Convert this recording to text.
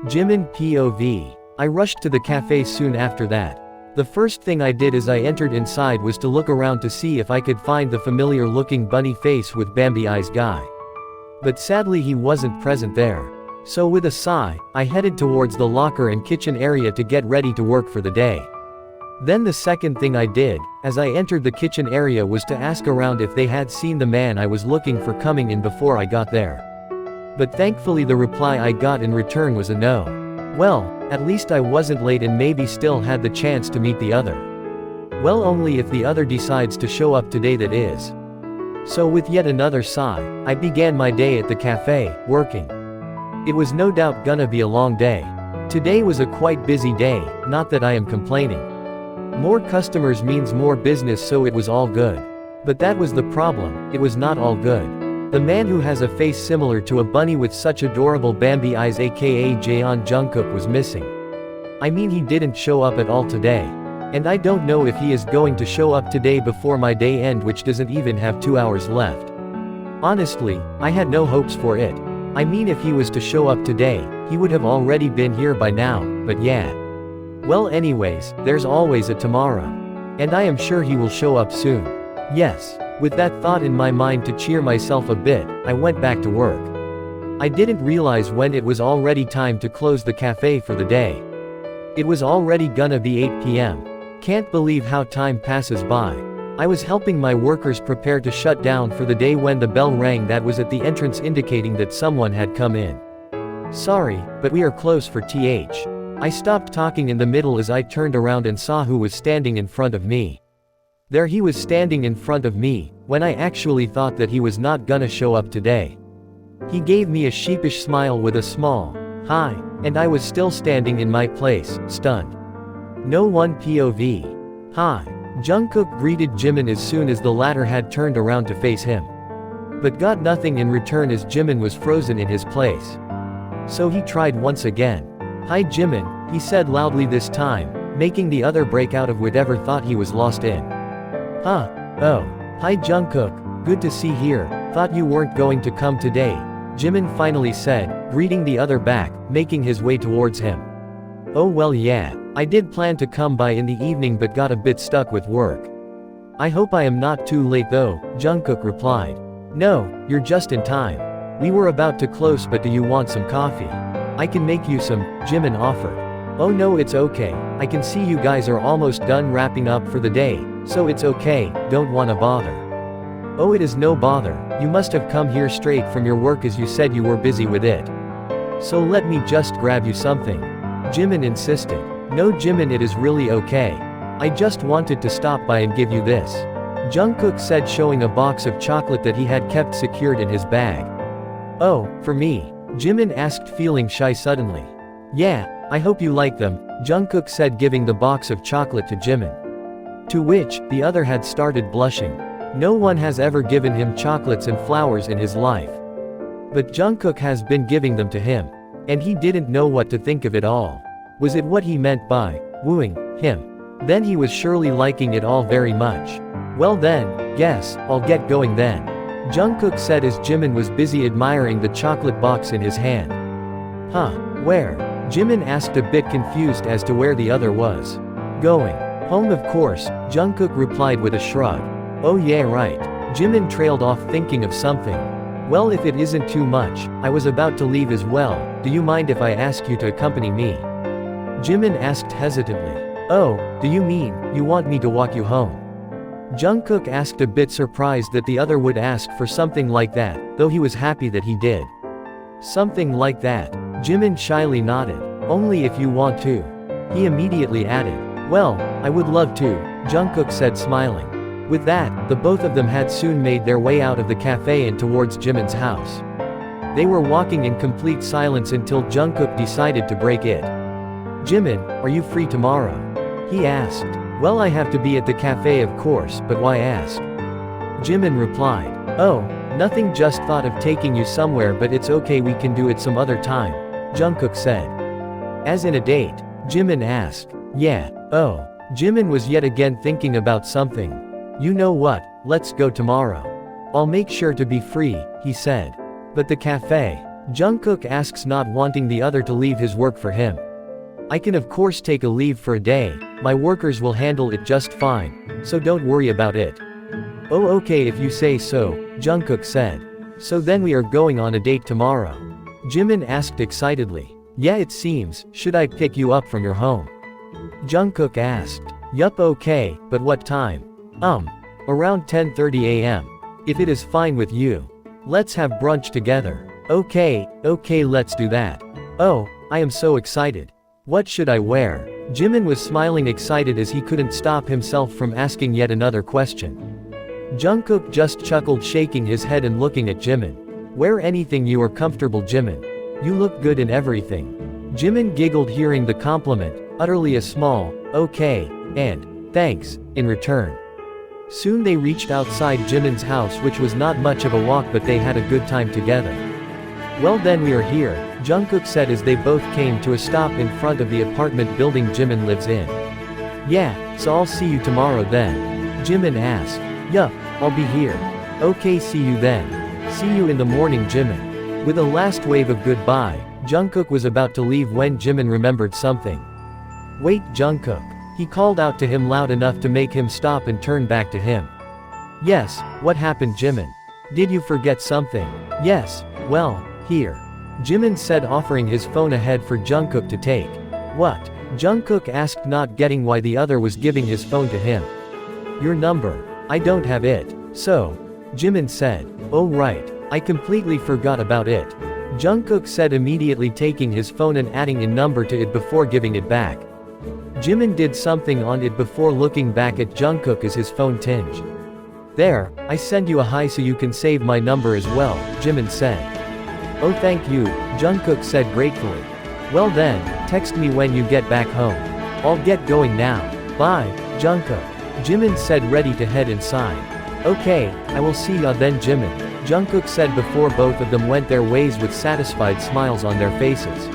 Jimin POV. I rushed to the cafe soon after that. The first thing I did as I entered inside was to look around to see if I could find the familiar looking bunny face with Bambi eyes guy. But sadly he wasn't present there. So with a sigh, I headed towards the locker and kitchen area to get ready to work for the day. Then the second thing I did, as I entered the kitchen area, was to ask around if they had seen the man I was looking for coming in before I got there. But thankfully the reply I got in return was a no. Well, at least I wasn't late and maybe still had the chance to meet the other. Well, only if the other decides to show up today, that is. So with yet another sigh, I began my day at the cafe, working. It was no doubt gonna be a long day. Today was a quite busy day, not that I am complaining. More customers means more business, so it was all good. But that was the problem, it was not all good. The man who has a face similar to a bunny with such adorable Bambi eyes, aka Jaeon Jungkook, was missing. I mean, he didn't show up at all today. And I don't know if he is going to show up today before my day end, which doesn't even have 2 hours left. Honestly, I had no hopes for it. I mean, if he was to show up today, he would have already been here by now, but yeah. Well, anyways, there's always a tomorrow. And I am sure he will show up soon. Yes. With that thought in my mind to cheer myself a bit, I went back to work. I didn't realize when it was already time to close the cafe for the day. It was already gonna be 8 p.m. Can't believe how time passes by. I was helping my workers prepare to shut down for the day when the bell rang that was at the entrance, indicating that someone had come in. Sorry, but we are closed for th. I stopped talking in the middle as I turned around and saw who was standing in front of me. There he was standing in front of me, when I actually thought that he was not gonna show up today. He gave me a sheepish smile with a small hi, and I was still standing in my place, stunned. No one POV. Hi. Jungkook greeted Jimin as soon as the latter had turned around to face him. But got nothing in return as Jimin was frozen in his place. So he tried once again. Hi Jimin, he said loudly this time, making the other break out of whatever thought he was lost in. Huh. Oh. Hi Jungkook, good to see here, thought you weren't going to come today, Jimin finally said, greeting the other back, making his way towards him. Oh well, yeah, I did plan to come by in the evening but got a bit stuck with work. I hope I am not too late though, Jungkook replied. No, you're just in time. We were about to close, but do you want some coffee? I can make you some, Jimin offered. Oh no, it's okay, I can see you guys are almost done wrapping up for the day, so it's okay, don't wanna bother. Oh, it is no bother, you must have come here straight from your work as you said you were busy with it. So let me just grab you something. Jimin insisted. No Jimin, it is really okay. I just wanted to stop by and give you this. Jungkook said, showing a box of chocolate that he had kept secured in his bag. Oh, for me? Jimin asked, feeling shy suddenly. Yeah, I hope you like them, Jungkook said, giving the box of chocolate to Jimin. To which, the other had started blushing. No one has ever given him chocolates and flowers in his life. But Jungkook has been giving them to him. And he didn't know what to think of it all. Was it what he meant by wooing him? Then he was surely liking it all very much. Well then, guess, I'll get going then. Jungkook said as Jimin was busy admiring the chocolate box in his hand. Huh, where? Jimin asked, a bit confused as to where the other was. Going home, of course, Jungkook replied with a shrug. Oh yeah, right. Jimin trailed off, thinking of something. Well, if it isn't too much, I was about to leave as well, do you mind if I ask you to accompany me? Jimin asked hesitantly. Oh, do you mean, you want me to walk you home? Jungkook asked, a bit surprised that the other would ask for something like that, though he was happy that he did. Something like that? Jimin shyly nodded. Only if you want to. He immediately added. Well, I would love to, Jungkook said, smiling. With that, the both of them had soon made their way out of the cafe and towards Jimin's house. They were walking in complete silence until Jungkook decided to break it. Jimin, are you free tomorrow? He asked. Well, I have to be at the cafe of course, but why ask? Jimin replied. Oh, nothing, just thought of taking you somewhere, but it's okay, we can do it some other time, Jungkook said. As in a date? Jimin asked. Yeah. Oh. Jimin was yet again thinking about something. You know what, let's go tomorrow. I'll make sure to be free, he said. But the cafe? Jungkook asks, not wanting the other to leave his work for him. I can of course take a leave for a day, my workers will handle it just fine, so don't worry about it. Oh okay if you say so, Jungkook said. So then we are going on a date tomorrow? Jimin asked excitedly. Yeah it seems, should I pick you up from your home? Jungkook asked. Yup okay, but what time? Around 10:30 a.m. If it is fine with you. Let's have brunch together. Okay, let's do that. Oh, I am so excited. What should I wear? Jimin was smiling excited as he couldn't stop himself from asking yet another question. Jungkook just chuckled, shaking his head and looking at Jimin. Wear anything you are comfortable, Jimin. You look good in everything. Jimin giggled hearing the compliment, utterly a small, okay, and thanks, in return. Soon they reached outside Jimin's house, which was not much of a walk, but they had a good time together. Well then we are here, Jungkook said as they both came to a stop in front of the apartment building Jimin lives in. Yeah, so I'll see you tomorrow then? Jimin asked. Yup, I'll be here. Okay see you then. See you in the morning Jimin. With a last wave of goodbye, Jungkook was about to leave when Jimin remembered something. Wait Jungkook. He called out to him loud enough to make him stop and turn back to him. Yes, what happened Jimin? Did you forget something? Yes, well, here. Jimin said, offering his phone ahead for Jungkook to take. What? Jungkook asked, not getting why the other was giving his phone to him. Your number. I don't have it. So? Jimin said. Oh right, I completely forgot about it. Jungkook said, immediately taking his phone and adding a number to it before giving it back. Jimin did something on it before looking back at Jungkook as his phone tinged. There, I send you a hi so you can save my number as well, Jimin said. Oh thank you, Jungkook said gratefully. Well then, text me when you get back home. I'll get going now. Bye, Jungkook. Jimin said, ready to head inside. Okay, I will see ya then Jimin, Jungkook said before both of them went their ways with satisfied smiles on their faces.